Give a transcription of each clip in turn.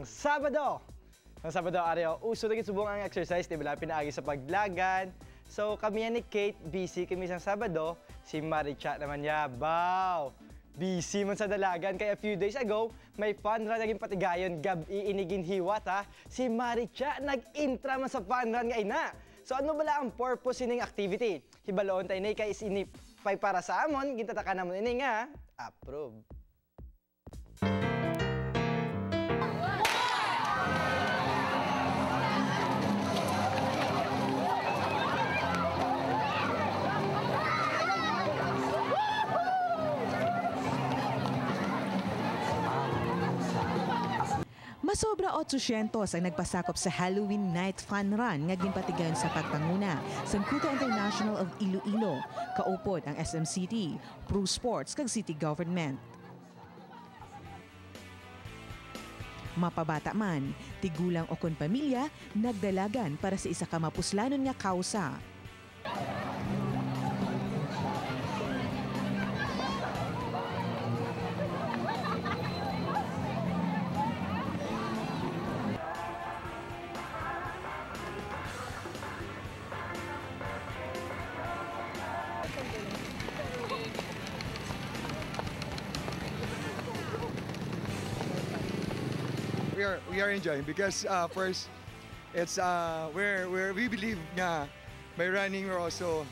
Sabado! Ang Sabado, Areo, uso na subong ang exercise, di ba? Pinaagi sa paglagan. So, kami yan ni Kate, busy kami isang Sabado. Si Maricha naman niya, bow! Busy man sa dalagan, kaya a few days ago, may fun run naging patigayon, iinigin hiwat ha. Si Maricha, nag-intra man sa fun run nga ina. So, ano bala ang purpose ining activity? Hibaloon tayo na kay isinipay para sa amon, gintataka naman ini nga, approve. Masobra 800 ang nagpasakop sa Halloween Night Fun Run nga ginpatigayon sa pagpanguna sa Kuta International of Iloilo, kaupod ang SMCT, Pro Sports kag City Government. Mapabata man, tigulang o kon pamilya, nagdalagan para sa isa ka mapuslanon nga kausa. We are enjoying because first it's we believe nga by running we're also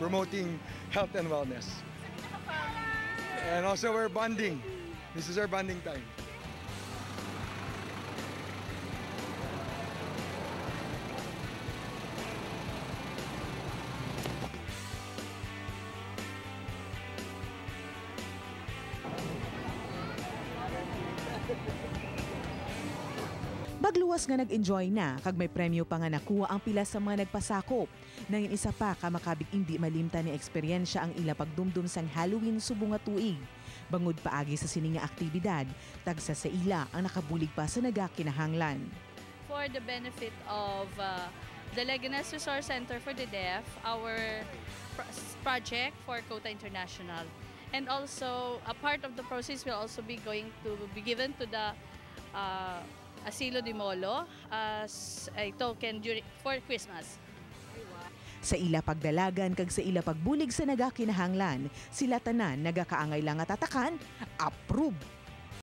promoting health and wellness, and also we're bonding. This is our bonding time. Bagluwas nga nag-enjoy na kag may premyo pa nga nakuha ang pila sa mga nagpasakop. Nangin isa pa ka makabig hindi malimta ni eksperyensya ang ila pagdumdum sang Halloween subong nga tuig. Bangod paagi sa sining nga aktibidad, tagsa sa ila ang nakabulig pa sa nagakinahanglan. For the benefit of the Leganes Resource Center for the Deaf, our project for Kota International, and also a part of the proceeds will also be going to be given to the Asilo de Molo as a token for Christmas. Sa ila pagdalagan kag sa ila pagbulig sa nagakinahanglan, sila tanan nagakaangay lang at tatakan, approve.